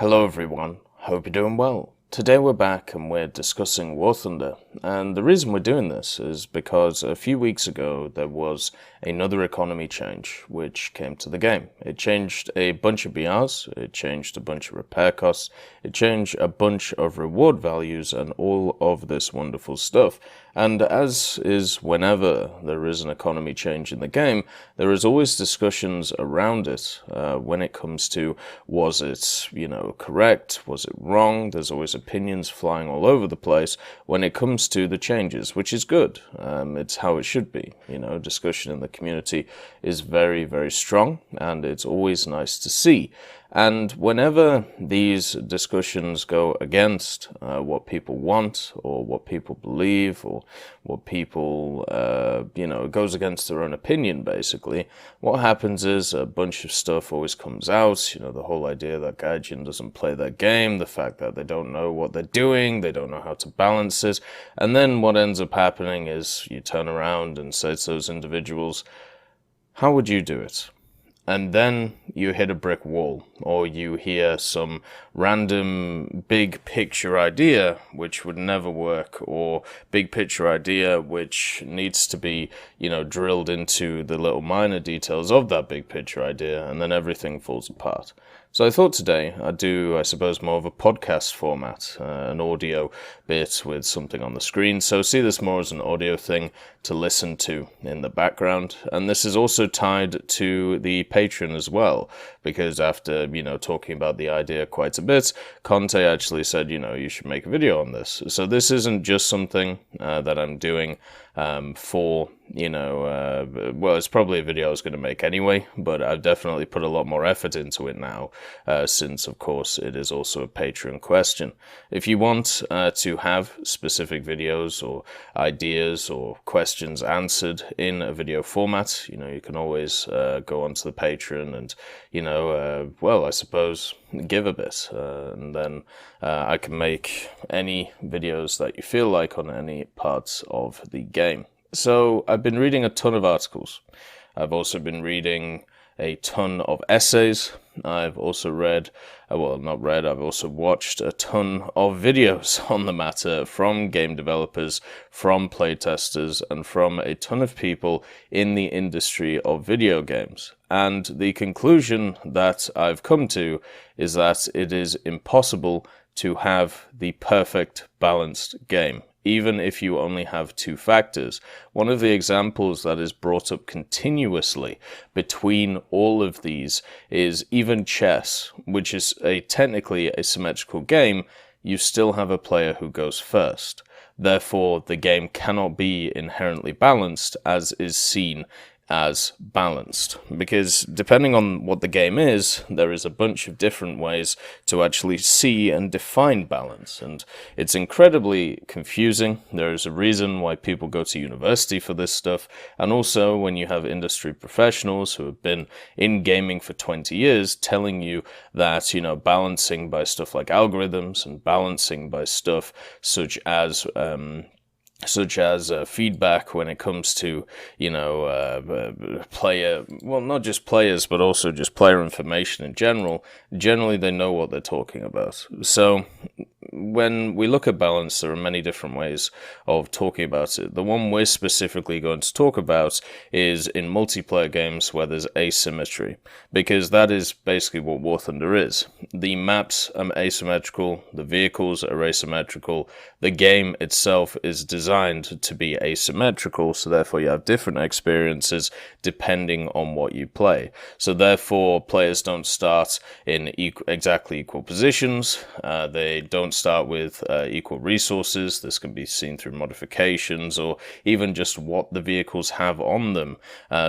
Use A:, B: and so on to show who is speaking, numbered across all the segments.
A: Hello everyone, hope you're doing well. Today we're back and we're discussing War Thunder, and the reason we're doing this is because a few weeks ago there was another economy change which came to the game. It changed a bunch of BRs, it changed a bunch of repair costs, it changed a bunch of reward values and all of this wonderful stuff. And as is whenever there is an economy change in the game, there is always discussions around it when it comes to, was it, correct, was it wrong? There's always opinions flying all over the place when it comes to the changes, which is good. It's how it should be. Discussion in the community is very, very strong, and it's always nice to see. And whenever these discussions go against what people want or what people believe or what people, goes against their own opinion, basically, what happens is a bunch of stuff always comes out. The whole idea that Gaijin doesn't play their game, the fact that they don't know what they're doing, they don't know how to balance it. And then what ends up happening is you turn around and say to those individuals, how would you do it? And then you hit a brick wall, or you hear some random big picture idea which would never work, or big picture idea which needs to be, drilled into the little minor details of that big picture idea, and then everything falls apart. So I thought today I'd do, I suppose, more of a podcast format, an audio bit with something on the screen. So see this more as an audio thing to listen to in the background. And this is also tied to the Patreon as well, because after, talking about the idea quite a bit, Conte actually said, you should make a video on this. So this isn't just something that I'm doing for, it's probably a video I was going to make anyway, but I've definitely put a lot more effort into it now, since, of course, it is also a Patreon question. If you want to have specific videos or ideas or questions answered in a video format, you can always go onto the Patreon and, I suppose, give a bit, and then I can make any videos that you feel like on any parts of the game. So I've been reading a ton of articles. I've also been reading a ton of essays. I've also I've also watched a ton of videos on the matter from game developers, from playtesters, and from a ton of people in the industry of video games. And the conclusion that I've come to is that it is impossible to have the perfect balanced game, even if you only have two factors. One of the examples that is brought up continuously between all of these is even chess, which is technically a symmetrical game. You still have a player who goes first. Therefore, the game cannot be inherently balanced as is seen as balanced, because depending on what the game is, there is a bunch of different ways to actually see and define balance, and it's incredibly confusing. There is a reason why people go to university for this stuff, and also when you have industry professionals who have been in gaming for 20 years telling you that, balancing by stuff like algorithms and balancing by stuff such as feedback when it comes to, not just players, but also just player information in general. Generally, they know what they're talking about. So when we look at balance, there are many different ways of talking about it. The one we're specifically going to talk about is in multiplayer games where there's asymmetry, because that is basically what War Thunder is. The maps are asymmetrical, the vehicles are asymmetrical, the game itself is designed to be asymmetrical, so therefore you have different experiences depending on what you play. So therefore, players don't start in exactly equal positions, they don't start with equal resources. This can be seen through modifications or even just what the vehicles have on them.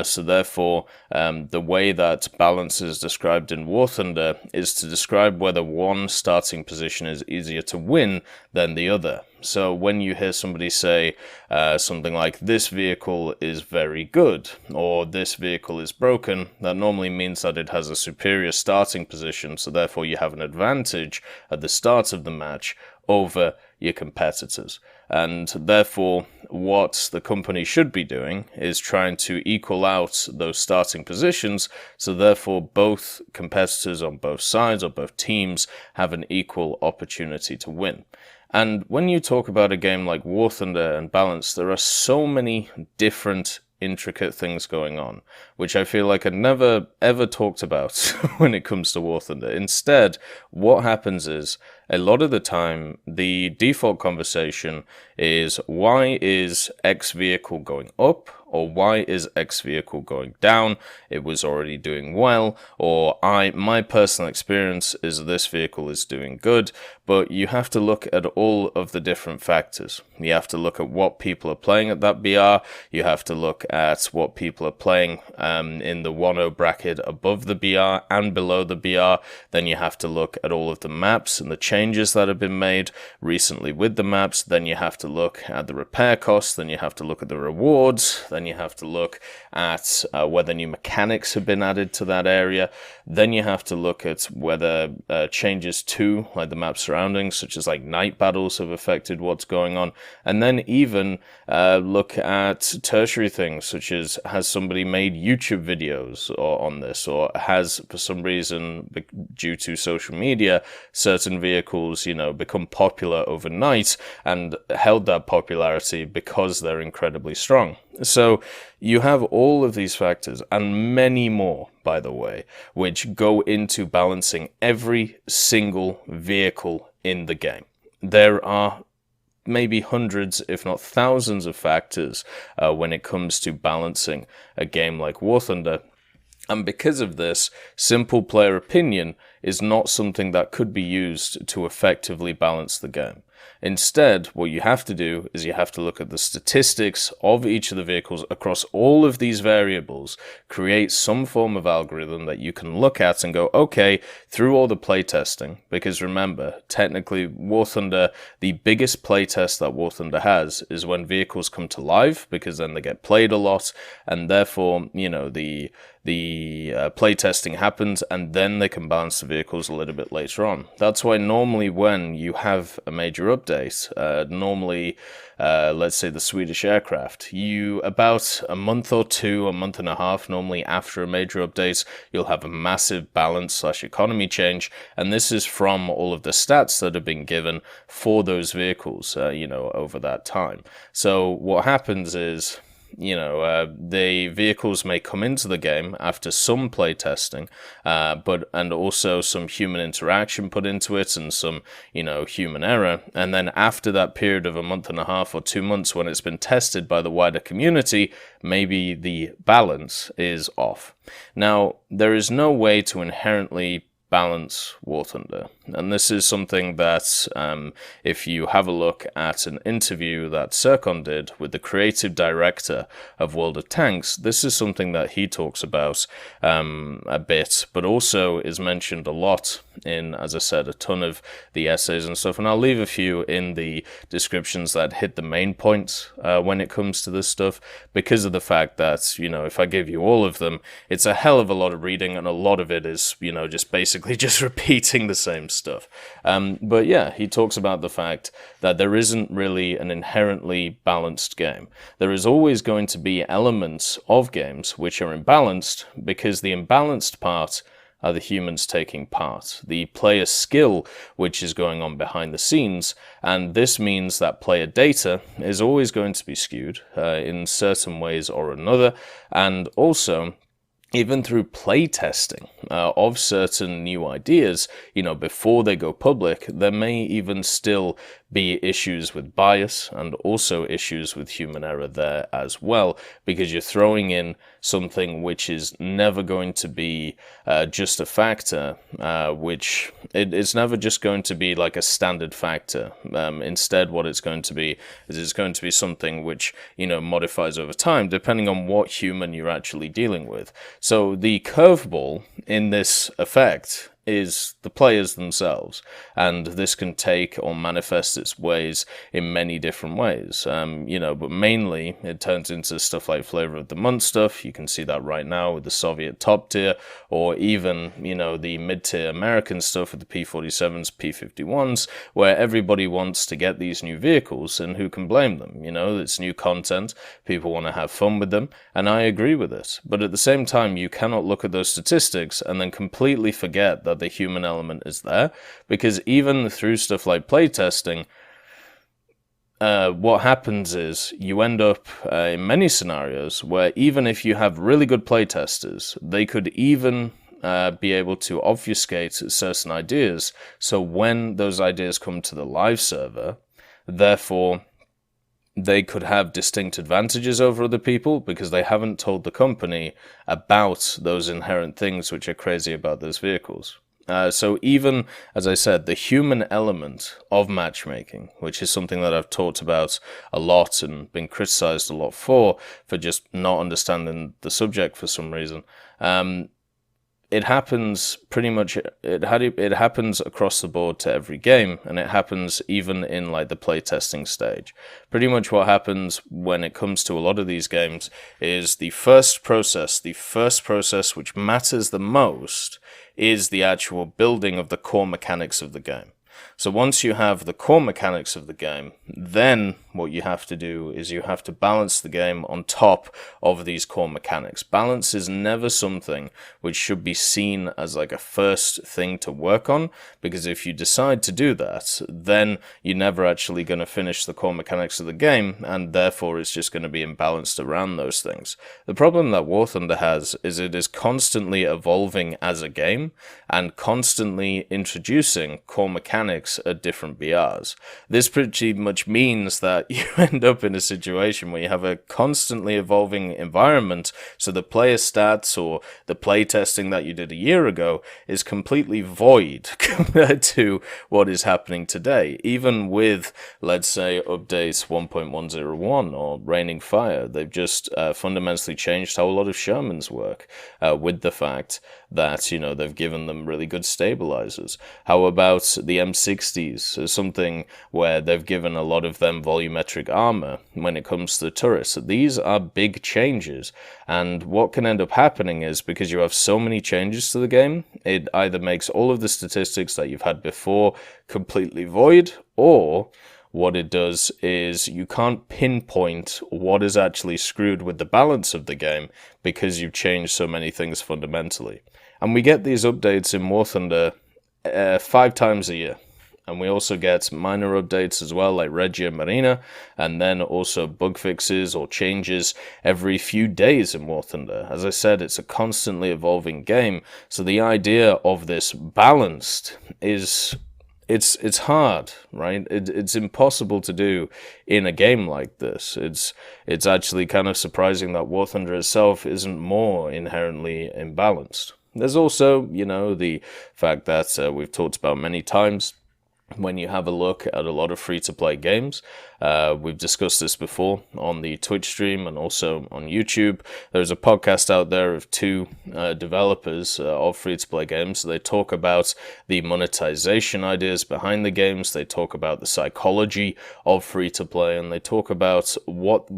A: So therefore, the way that balance is described in War Thunder is to describe whether one starting position is easier to win than the other. So when you hear somebody say something like, this vehicle is very good, or this vehicle is broken, that normally means that it has a superior starting position, so therefore you have an advantage at the start of the match over your competitors. And therefore, what the company should be doing is trying to equal out those starting positions, so therefore both competitors on both sides or both teams have an equal opportunity to win. And when you talk about a game like War Thunder and Balanced, there are so many different intricate things going on, which I feel like I never ever talked about when it comes to War Thunder. Instead, what happens is, a lot of the time, the default conversation is, why is X vehicle going up? Or why is X vehicle going down? It was already doing well. Or my personal experience is this vehicle is doing good. But you have to look at all of the different factors. You have to look at what people are playing at that BR. You have to look at what people are playing in the 1-0 bracket above the BR and below the BR. Then you have to look at all of the maps and the changes that have been made recently with the maps. Then you have to look at the repair costs. Then you have to look at the rewards. Then you have to look at whether new mechanics have been added to that area. Then you have to look at whether changes to like the map surroundings, such as like night battles, have affected what's going on. And then even look at tertiary things, such as, has somebody made YouTube videos on this, or has, for some reason, due to social media, certain vehicles, become popular overnight and held that popularity because they're incredibly strong. So you have all of these factors, and many more, by the way, which go into balancing every single vehicle in the game. There are maybe hundreds, if not thousands, of factors when it comes to balancing a game like War Thunder. And because of this, simple player opinion is not something that could be used to effectively balance the game. Instead, what you have to do is you have to look at the statistics of each of the vehicles across all of these variables, create some form of algorithm that you can look at and go, okay, through all the playtesting, because remember, technically War Thunder, the biggest playtest that War Thunder has is when vehicles come to life, because then they get played a lot, and therefore, the playtesting happens, and then they can balance the vehicles a little bit later on. That's why normally when you have a major update, let's say the Swedish aircraft, about a month or two, a month and a half, normally after a major update, you'll have a massive balance/economy change, and this is from all of the stats that have been given for those vehicles, over that time. So what happens is, the vehicles may come into the game after some playtesting, and also some human interaction put into it and some, human error. And then after that period of a month and a half or 2 months, when it's been tested by the wider community, maybe the balance is off. Now, there is no way to inherently balance War Thunder. And this is something that, if you have a look at an interview that Serkon did with the creative director of World of Tanks, this is something that he talks about a bit, but also is mentioned a lot in, as I said, a ton of the essays and stuff. And I'll leave a few in the descriptions that hit the main points when it comes to this stuff, because of the fact that, if I give you all of them, it's a hell of a lot of reading, and a lot of it is, just basically just repeating the same stuff. But yeah, he talks about the fact that there isn't really an inherently balanced game. There is always going to be elements of games which are imbalanced, because the imbalanced part are the humans taking part, the player skill which is going on behind the scenes, and this means that player data is always going to be skewed in certain ways or another, and also even through playtesting of certain new ideas, before they go public, there may even still be issues with bias and also issues with human error there as well, because you're throwing in something which is never going to be just a factor, which it's never just going to be like a standard factor. Instead, what it's going to be is it's going to be something which, modifies over time, depending on what human you're actually dealing with. So the curveball in this effect is the players themselves, and this can take or manifest its ways in many different ways. But mainly it turns into stuff like flavor of the month stuff. You can see that right now with the Soviet top tier, or even, the mid-tier American stuff with the P-47s, P-51s, where everybody wants to get these new vehicles, and who can blame them? It's new content, people want to have fun with them, and I agree with it. But at the same time, you cannot look at those statistics and then completely forget that the human element is there, because even through stuff like playtesting, what happens is you end up in many scenarios where even if you have really good playtesters, they could even be able to obfuscate certain ideas. So when those ideas come to the live server, therefore they could have distinct advantages over other people because they haven't told the company about those inherent things which are crazy about those vehicles. So even, as I said, the human element of matchmaking, which is something that I've talked about a lot and been criticized a lot for just not understanding the subject for some reason, it happens pretty much, it happens across the board to every game, and it happens even in like the playtesting stage. Pretty much what happens when it comes to a lot of these games is the first process which matters the most is the actual building of the core mechanics of the game. So once you have the core mechanics of the game, then what you have to do is you have to balance the game on top of these core mechanics. Balance is never something which should be seen as like a first thing to work on, because if you decide to do that, then you're never actually going to finish the core mechanics of the game, and therefore it's just going to be imbalanced around those things. The problem that War Thunder has is it is constantly evolving as a game and constantly introducing core mechanics at different BRs. This pretty much means that you end up in a situation where you have a constantly evolving environment, so the player stats or the playtesting that you did a year ago is completely void compared to what is happening today. Even with, let's say, updates 1.101 or Raining Fire, they've just fundamentally changed how a lot of Shermans work, with the fact that, they've given them really good stabilizers. How about the M60s, as something where they've given a lot of them volumetric armor when it comes to the turrets? So these are big changes, and what can end up happening is, because you have so many changes to the game, it either makes all of the statistics that you've had before completely void, or what it does is you can't pinpoint what is actually screwed with the balance of the game because you've changed so many things fundamentally. And we get these updates in War Thunder 5 times a year. And we also get minor updates as well, like Regia Marina, and then also bug fixes or changes every few days in War Thunder. As I said, it's a constantly evolving game, so the idea of this balanced is... It's hard, right? It's impossible to do in a game like this. It's actually kind of surprising that War Thunder itself isn't more inherently imbalanced. There's also, the fact that we've talked about many times, when you have a look at a lot of free-to-play games, we've discussed this before on the Twitch stream and also on YouTube. There's a podcast out there of 2 developers of free-to-play games. They talk about the monetization ideas behind the games, they talk about the psychology of free-to-play, and they talk about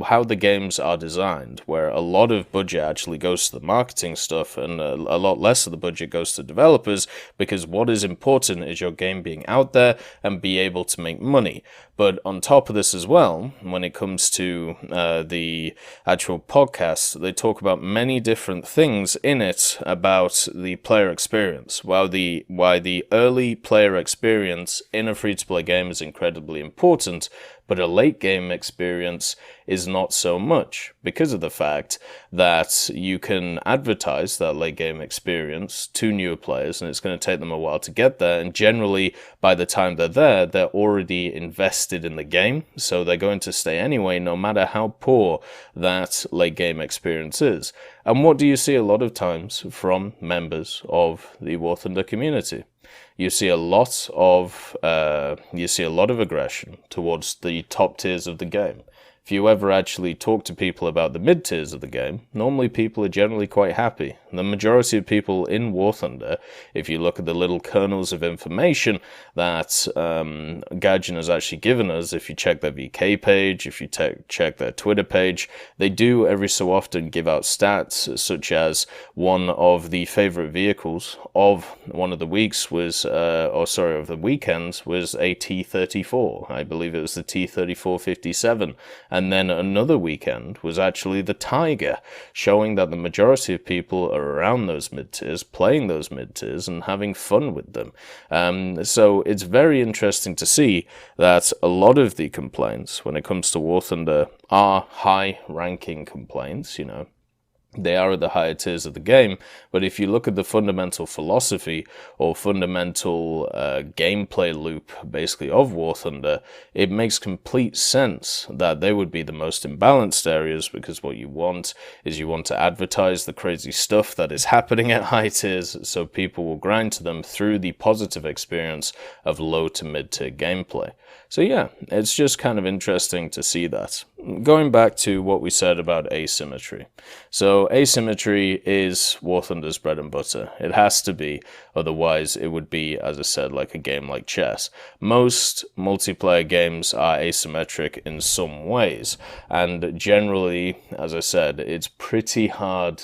A: how the games are designed, where a lot of budget actually goes to the marketing stuff and a lot less of the budget goes to developers, because what is important is your game being out there and be able to make money. But on top of this as well, when it comes to the actual podcast, they talk about many different things in it about the player experience. Why the early player experience in a free-to-play game is incredibly important, but a late game experience is not so much, because of the fact that you can advertise that late game experience to newer players, and it's going to take them a while to get there, and generally by the time they're there, they're already invested in the game, so they're going to stay anyway, no matter how poor that late game experience is. And what do you see a lot of times from members of the War Thunder community? You see a lot of aggression towards the top tiers of the game. if you ever actually talk to people about the mid-tiers of the game, normally people are generally quite happy. The majority of people in War Thunder, if you look at the little kernels of information that Gaijin has actually given us, if you check their VK page, if you check their Twitter page, they do every so often give out stats such as one of the favorite vehicles of one of the weeks was, of the weekends was a T-34. I believe it was the T-34-57. And then another weekend was actually the Tiger, showing that the majority of people are around those mid-tiers, playing those mid-tiers and having fun with them. So it's very interesting to see that a lot of the complaints when it comes to War Thunder are high-ranking complaints, They are at the higher tiers of the game, but if you look at the fundamental philosophy or fundamental gameplay loop, basically, of War Thunder, it makes complete sense that they would be the most imbalanced areas, because what you want is you want to advertise the crazy stuff that is happening at high tiers, so people will grind to them through the positive experience of low to mid-tier gameplay. So yeah, it's just kind of interesting to see that. Going back to what we said about asymmetry. So asymmetry is War Thunder's bread and butter. It has to be, otherwise it would be, as I said, like a game like chess. Most multiplayer games are asymmetric in some ways, and generally, as I said, it's pretty hard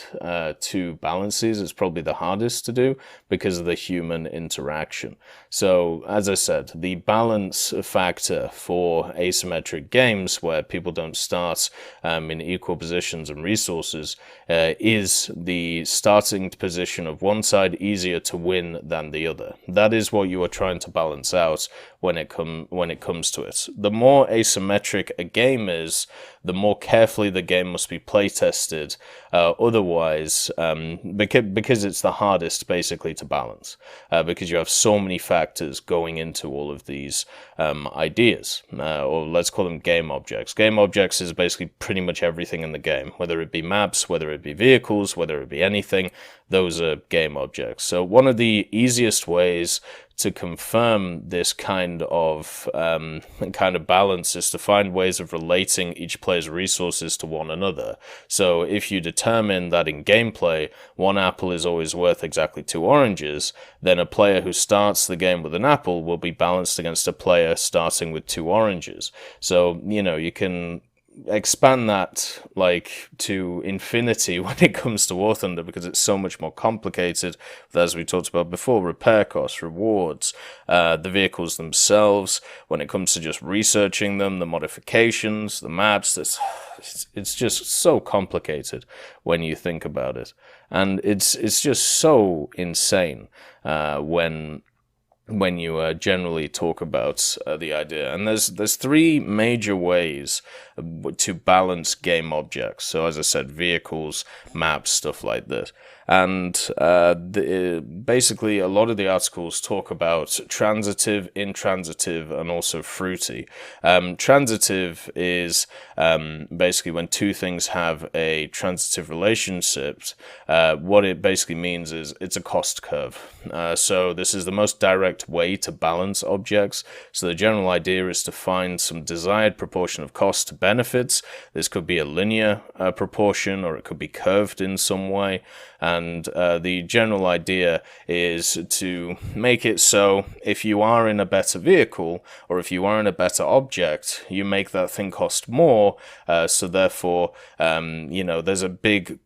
A: to balance these. It's probably the hardest to do because of the human interaction. So, as I said, the balance factor for asymmetric games where people don't start in equal positions and resources is the starting position of one side easier to win than the other. That is what you are trying to balance out when it comes to it. The more asymmetric a game is, the more carefully the game must be play tested. Otherwise, because it's the hardest basically to balance, because you have so many factors going into all of these ideas, or let's call them game objects. Game objects is basically pretty much everything in the game, whether it be maps, whether it be vehicles, whether it be anything. Those are game objects. So one of the easiest ways to confirm this kind of balance is to find ways of relating each player's resources to one another. So if you determine that in gameplay, one apple is always worth exactly 2 oranges, then a player who starts the game with an apple will be balanced against a player starting with 2 oranges. So, you can expand that to infinity when it comes to War Thunder, because it's so much more complicated, as we talked about before, repair costs, rewards, the vehicles themselves, when it comes to just researching them, the modifications, the maps. It's just so complicated when you think about it, and it's just so insane when you generally talk about the idea. And there's 3 major ways to balance game objects. So as I said, vehicles, maps, stuff like this. And basically a lot of the articles talk about transitive, intransitive, and also fruity. Transitive is basically when 2 things have a transitive relationship. What it basically means is it's a cost curve. So this is the most direct way to balance objects. So the general idea is to find some desired proportion of cost to benefits. This could be a linear proportion, or it could be curved in some way. And the general idea is to make it so if you are in a better vehicle, or if you are in a better object, you make that thing cost more. So therefore, there's a big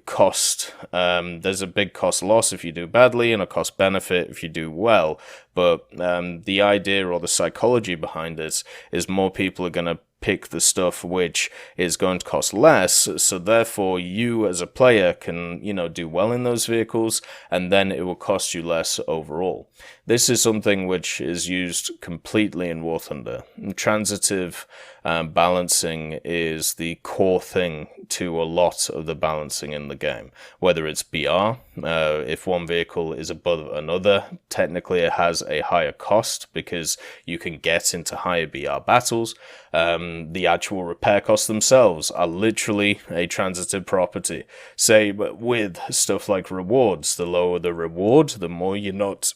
A: cost. There's a big cost loss if you do badly, and a cost benefit if you do well. But the idea or the psychology behind it is more people are going to pick the stuff which is going to cost less, so therefore you as a player can, do well in those vehicles, and then it will cost you less overall. This is something which is used completely in War Thunder. Transitive balancing is the core thing to a lot of the balancing in the game. Whether it's BR, if one vehicle is above another, technically it has a higher cost because you can get into higher BR battles. The actual repair costs themselves are literally a transitive property. Say, with stuff like rewards, the lower the reward, the more you're not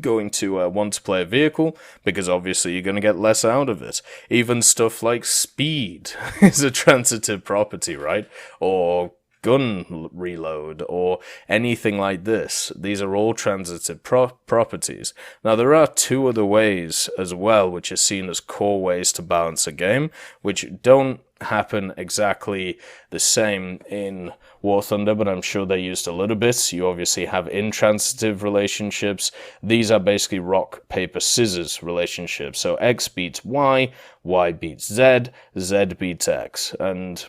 A: going to want to play a vehicle, because obviously you're going to get less out of it. Even stuff like speed is a transitive property, right? Or gun reload, or anything like this. These are all transitive properties. Now, there are two other ways as well, which are seen as core ways to balance a game, which don't happen exactly the same in War Thunder, but I'm sure they used a little bit. You obviously have intransitive relationships. These are basically rock, paper, scissors relationships. So X beats Y, Y beats Z, Z beats X. And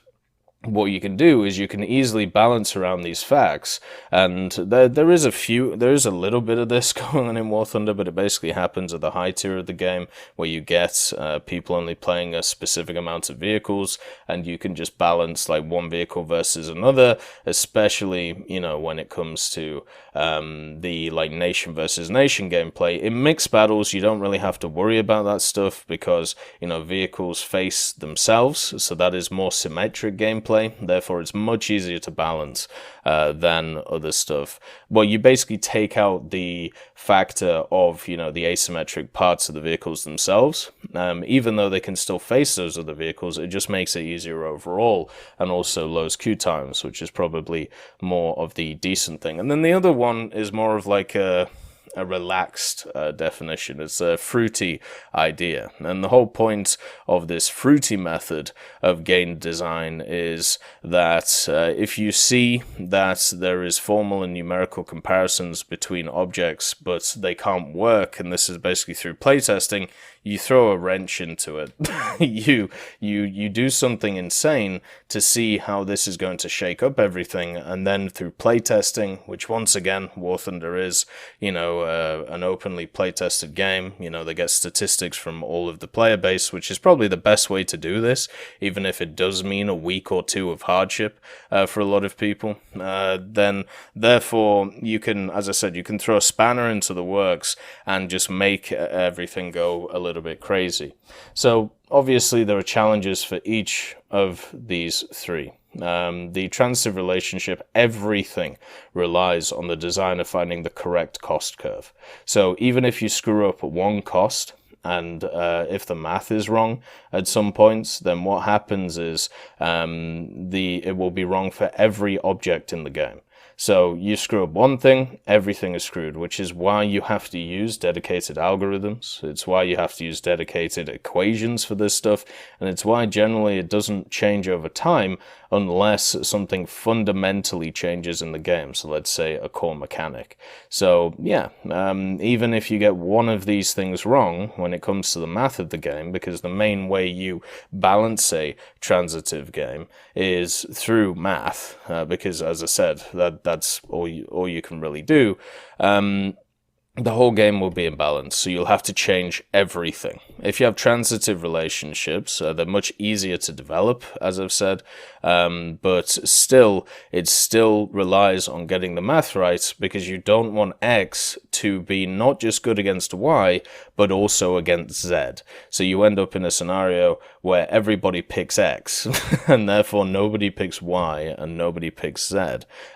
A: what you can do is you can easily balance around these facts, and there is a little bit of this going on in War Thunder, but it basically happens at the high tier of the game, where you get people only playing a specific amount of vehicles, and you can just balance like one vehicle versus another, especially, you know, when it comes to the like nation versus nation gameplay. In mixed battles, you don't really have to worry about that stuff, because, you know, vehicles face themselves, so that is more symmetric gameplay. Therefore, it's much easier to balance than other stuff. Well, you basically take out the factor of, you know, the asymmetric parts of the vehicles themselves. Even though they can still face those other vehicles, it just makes it easier overall, and also lowers queue times, which is probably more of the decent thing. And then the other one is more of like a relaxed definition. It's a fruity idea, and the whole point of this fruity method of game design is that if you see that there is formal and numerical comparisons between objects, but they can't work, and this is basically through playtesting, you throw a wrench into it. you do something insane to see how this is going to shake up everything, and then through playtesting, which once again, War Thunder is, you know, an openly playtested game. You know, they get statistics from all of the player base, which is probably the best way to do this, even if it does mean a week or two of hardship for a lot of people. Then, therefore, you can, as I said, you can throw a spanner into the works and just make everything go a little bit crazy. So obviously there are challenges for each of these three. The transitive relationship, everything relies on the designer finding the correct cost curve. So even if you screw up one cost, and if the math is wrong at some points, then what happens is it will be wrong for every object in the game. So you screw up one thing, everything is screwed, which is why you have to use dedicated algorithms. It's why you have to use dedicated equations for this stuff, and it's why generally it doesn't change over time unless something fundamentally changes in the game. So let's say a core mechanic. So yeah, even if you get one of these things wrong when it comes to the math of the game, because the main way you balance a transitive game is through math, because as I said, that's all you can really do. The whole game will be imbalanced, so you'll have to change everything. If you have transitive relationships, they're much easier to develop, as I've said, but still, it still relies on getting the math right, because you don't want X to be not just good against Y, but also against Z. So you end up in a scenario where everybody picks X, and therefore nobody picks Y, and nobody picks Z.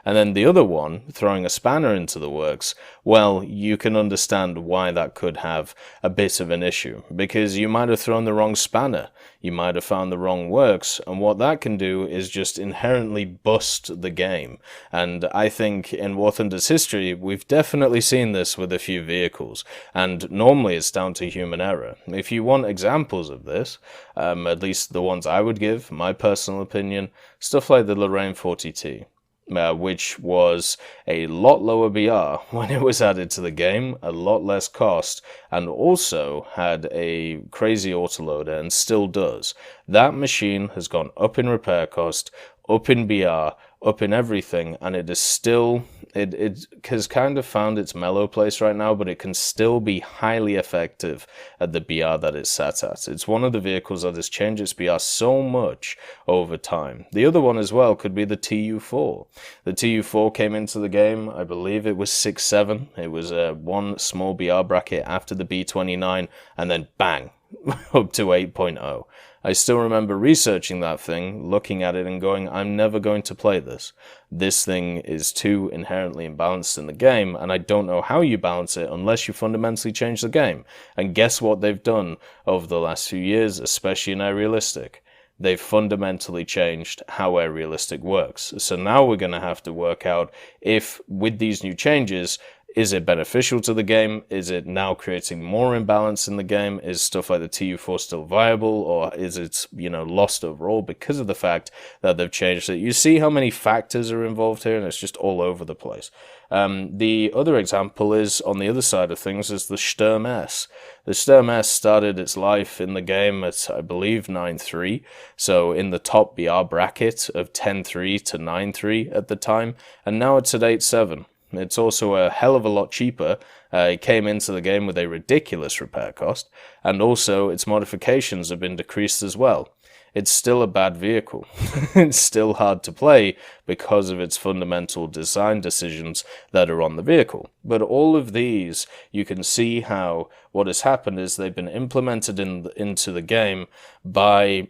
A: And then the other one, throwing a spanner into the works, well, you can understand why that could have a bit of an issue, because you might have thrown the wrong spanner, you might have found the wrong works, and what that can do is just inherently bust the game. And I think in War Thunder's history, we've definitely seen this with a few vehicles, and normally it's down to human error. If you want examples of this, at least the ones I would give, my personal opinion, stuff like the Lorraine 40T. Which was a lot lower BR when it was added to the game, a lot less cost, and also had a crazy autoloader, and still does. That machine has gone up in repair cost, up in BR, up in everything, and it is still, it has kind of found its mellow place right now, but it can still be highly effective at the BR that it's sat at. It's one of the vehicles that has changed its BR so much over time. The other one as well could be the TU4. The TU4 came into the game, I believe it was 6.7. It was one small BR bracket after the B29, and then bang, up to 8.0. I still remember researching that thing, looking at it and going, I'm never going to play this. This thing is too inherently imbalanced in the game, and I don't know how you balance it unless you fundamentally change the game. And guess what they've done over the last few years, especially in Aerialistic? They've fundamentally changed how Aerialistic works. So now we're going to have to work out if, with these new changes, is it beneficial to the game? Is it now creating more imbalance in the game? Is stuff like the TU4 still viable, or is it, lost overall because of the fact that they've changed it? You see how many factors are involved here, and it's just all over the place. The other example is, on the other side of things, is the Sturm S. The Sturm S started its life in the game at, I believe, 9.3, so in the top BR bracket of 10.3 to 9.3 at the time, and now it's at 8.7. It's also a hell of a lot cheaper. It came into the game with a ridiculous repair cost, and also its modifications have been decreased as well. It's still a bad vehicle. It's still hard to play because of its fundamental design decisions that are on the vehicle. But all of these, you can see how what has happened is they've been implemented into the game by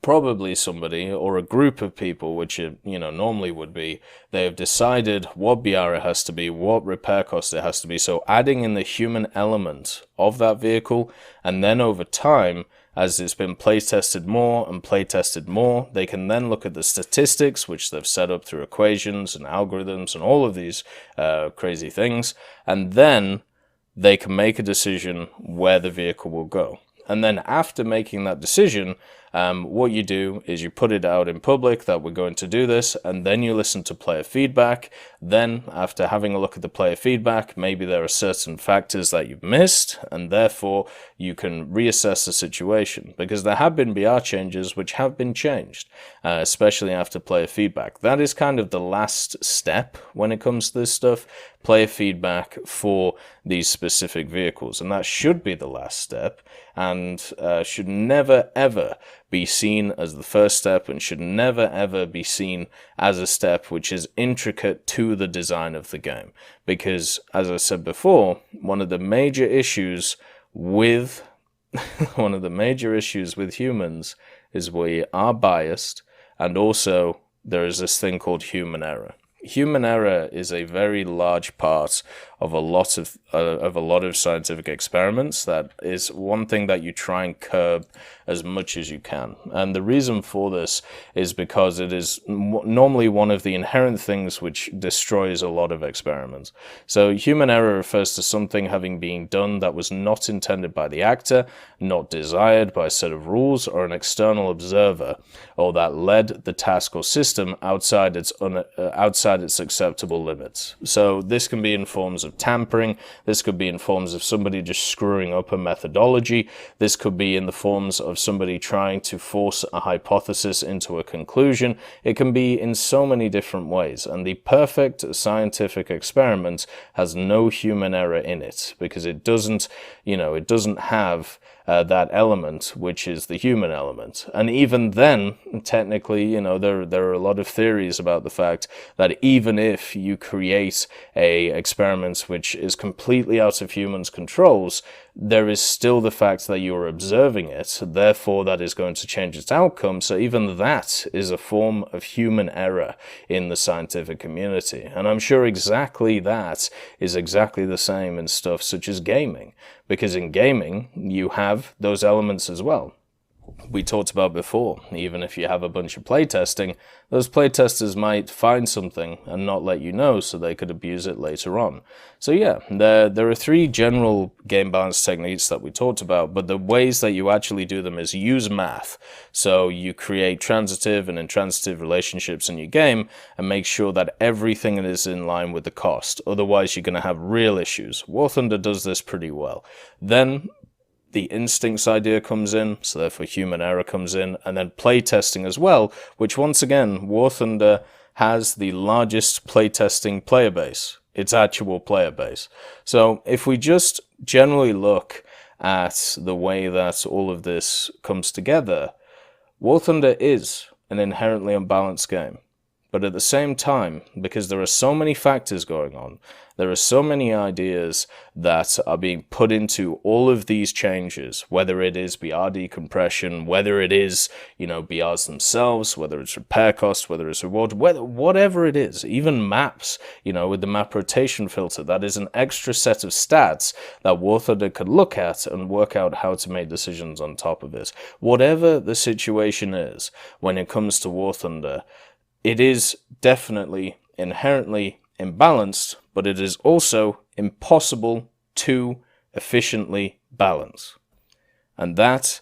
A: probably somebody or a group of people, which it normally would be. They have decided what BR it has to be, what repair cost it has to be, so adding in the human element of that vehicle, and then over time, as it's been play tested more and play tested more, they can then look at the statistics, which they've set up through equations and algorithms and all of these crazy things, and then they can make a decision where the vehicle will go. And then after making that decision, what you do is you put it out in public that we're going to do this, and then you listen to player feedback. Then, after having a look at the player feedback, maybe there are certain factors that you've missed, and therefore you can reassess the situation. Because there have been BR changes which have been changed, especially after player feedback. That is kind of the last step when it comes to this stuff, player feedback for these specific vehicles. And that should be the last step, and should never ever be seen as the first step, and should never ever be seen as a step which is intricate to the design of the game. Because, as I said before, one of the major issues with humans is we are biased, and also there is this thing called human error. Human error is a very large part of a lot of scientific experiments. That is one thing that you try and curb as much as you can. And the reason for this is because it is normally one of the inherent things which destroys a lot of experiments. So human error refers to something having been done that was not intended by the actor, not desired by a set of rules or an external observer, or that led the task or system outside its acceptable limits. So this can be in forms of tampering, this could be in forms of somebody just screwing up a methodology, this could be in the forms of somebody trying to force a hypothesis into a conclusion. It can be in so many different ways, and the perfect scientific experiment has no human error in it, because it doesn't have that element, which is the human element. And even then, technically, there are a lot of theories about the fact that even if you create a experiment which is completely out of humans' controls, there is still the fact that you're observing it, therefore that is going to change its outcome. So even that is a form of human error in the scientific community. And I'm sure exactly that is exactly the same in stuff such as gaming, because in gaming you have those elements as well. We talked about before, even if you have a bunch of playtesting, those playtesters might find something and not let you know, so they could abuse it later on. So yeah, there are three general game balance techniques that we talked about, but the ways that you actually do them is use math. So you create transitive and intransitive relationships in your game and make sure that everything is in line with the cost. Otherwise, you're going to have real issues. War Thunder does this pretty well. Then the instincts idea comes in, so therefore human error comes in, and then playtesting as well, which once again, War Thunder has the largest playtesting player base, its actual player base. So if we just generally look at the way that all of this comes together, War Thunder is an inherently unbalanced game. But at the same time, because there are so many factors going on, there are so many ideas that are being put into all of these changes, whether it is BR decompression, whether it is, BRs themselves, whether it's repair costs, whether it's reward, whatever it is, even maps, with the map rotation filter, that is an extra set of stats that War Thunder could look at and work out how to make decisions on top of it. Whatever the situation is when it comes to War Thunder, it is definitely inherently imbalanced, but it is also impossible to efficiently balance. And that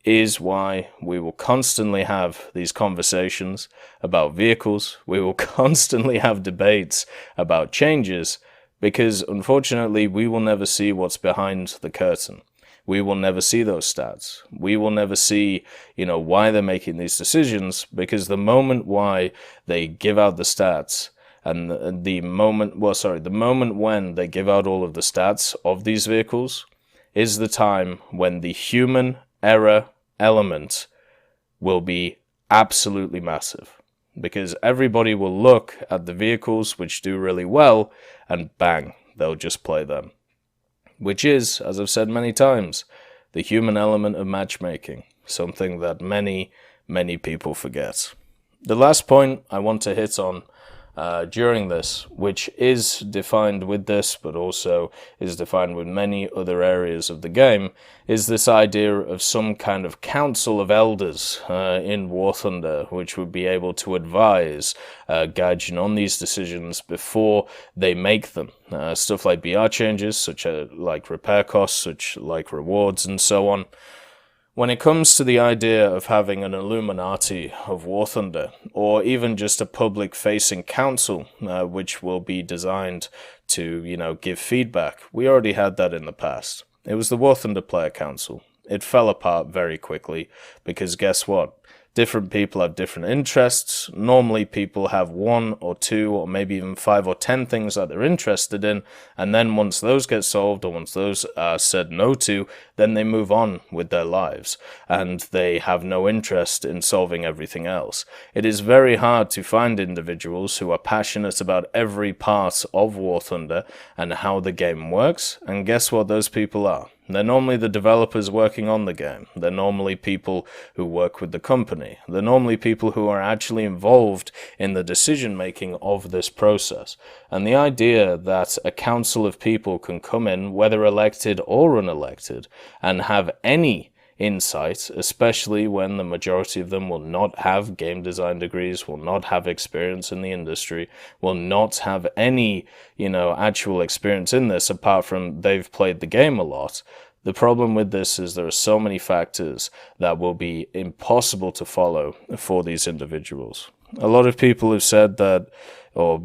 A: is why we will constantly have these conversations about vehicles. We will constantly have debates about changes, because unfortunately we will never see what's behind the curtain. We will never see those stats. We will never see, why they're making these decisions, because the moment why they give out the stats and the moment when they give out all of the stats of these vehicles is the time when the human error element will be absolutely massive. Because everybody will look at the vehicles which do really well and bang, they'll just play them. Which is, as I've said many times, the human element of matchmaking, something that many, many people forget. The last point I want to hit on during this, which is defined with this, but also is defined with many other areas of the game, is this idea of some kind of council of elders in War Thunder, which would be able to advise Gaijin on these decisions before they make them. Stuff like BR changes, such as like repair costs, such like rewards, and so on. When it comes to the idea of having an Illuminati of War Thunder, or even just a public-facing council, which will be designed to, give feedback, we already had that in the past. It was the War Thunder Player Council. It fell apart very quickly, because guess what? Different people have different interests. Normally people have 1 or 2 or maybe even 5 or 10 things that they're interested in, and then once those get solved or once those are said no to, then they move on with their lives and they have no interest in solving everything else. It is very hard to find individuals who are passionate about every part of War Thunder and how the game works, and guess what those people are? They're normally the developers working on the game. They're normally people who work with the company. They're normally people who are actually involved in the decision-making of this process. And the idea that a council of people can come in, whether elected or unelected, and have any insight, especially when the majority of them will not have game design degrees, will not have experience in the industry, will not have any, actual experience in this apart from they've played the game a lot. The problem with this is there are so many factors that will be impossible to follow for these individuals. A lot of people have said that, or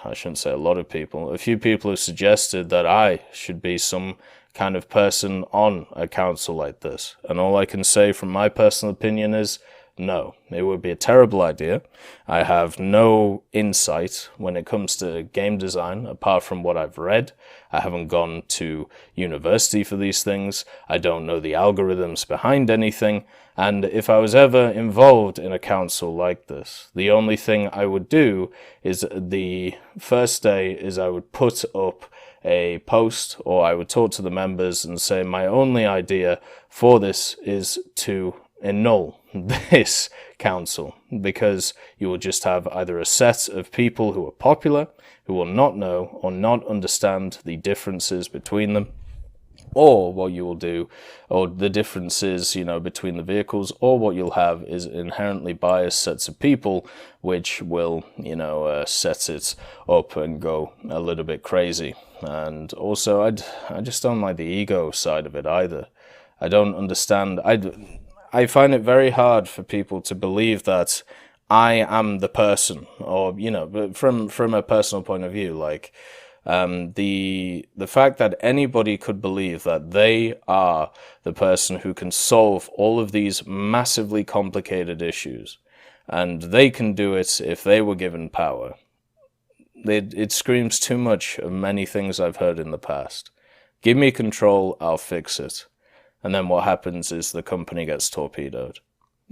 A: I shouldn't say a lot of people, a few people have suggested that I should be some kind of person on a council like this. And all I can say from my personal opinion is, no, it would be a terrible idea. I have no insight when it comes to game design, apart from what I've read. I haven't gone to university for these things. I don't know the algorithms behind anything. And if I was ever involved in a council like this, the only thing I would do is the first day is I would put up a post, or I would talk to the members and say my only idea for this is to annul this council, because you will just have either a set of people who are popular, who will not know or not understand the differences between them, or what you will do, or the differences, between the vehicles, or what you'll have is inherently biased sets of people, which will, set it up and go a little bit crazy. And also, I just don't like the ego side of it either. I don't understand. I find it very hard for people to believe that I am the person, or, but from a personal point of view, like, the fact that anybody could believe that they are the person who can solve all of these massively complicated issues, and they can do it if they were given power. It screams too much of many things I've heard in the past. Give me control, I'll fix it. And then what happens is the company gets torpedoed.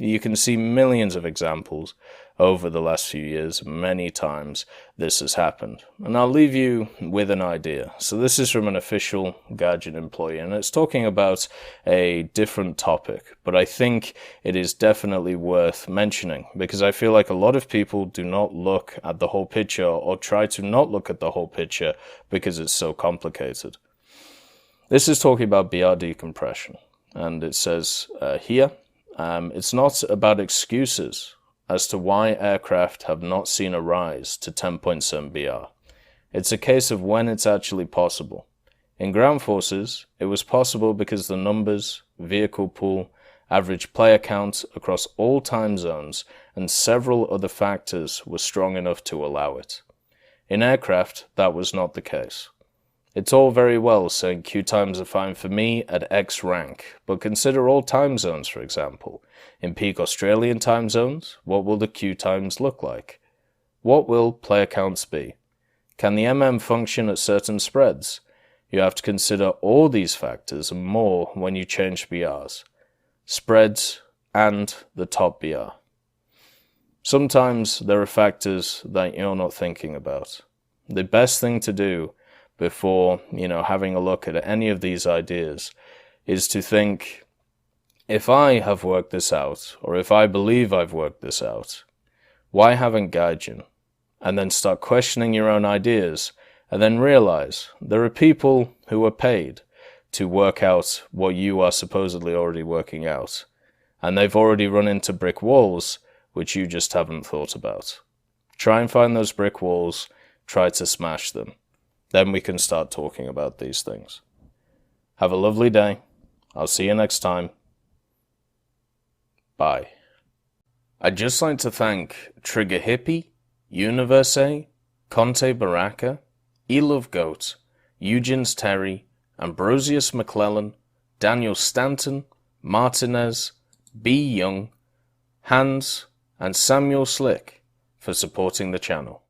A: You can see millions of examples over the last few years. Many times this has happened. And I'll leave you with an idea. So this is from an official Gadget employee, and it's talking about a different topic, but I think it is definitely worth mentioning because I feel like a lot of people do not look at the whole picture or try to not look at the whole picture because it's so complicated. This is talking about BR decompression, and it says here, it's not about excuses as to why aircraft have not seen a rise to 10.7 BR. It's a case of when it's actually possible. In ground forces, it was possible because the numbers, vehicle pool, average player count across all time zones, and several other factors were strong enough to allow it. In aircraft, that was not the case. It's all very well saying queue times are fine for me at X rank, but consider all time zones, for example. In peak Australian time zones, what will the queue times look like? What will player counts be? Can the function at certain spreads? You have to consider all these factors and more when you change BRs. Spreads and the top BR. Sometimes there are factors that you're not thinking about. The best thing to do before, having a look at any of these ideas is to think, if I have worked this out, or if I believe I've worked this out, why haven't Gaijin? And then start questioning your own ideas, and then realize there are people who are paid to work out what you are supposedly already working out, and they've already run into brick walls which you just haven't thought about. Try and find those brick walls, try to smash them. Then we can start talking about these things. Have a lovely day. I'll see you next time. Bye. I'd just like to thank Trigger Hippie, Universe, Conte Baraka, Elove Goat, Eugens Terry, Ambrosius McClellan, Daniel Stanton, Martinez, B. Young, Hans, and Samuel Slick for supporting the channel.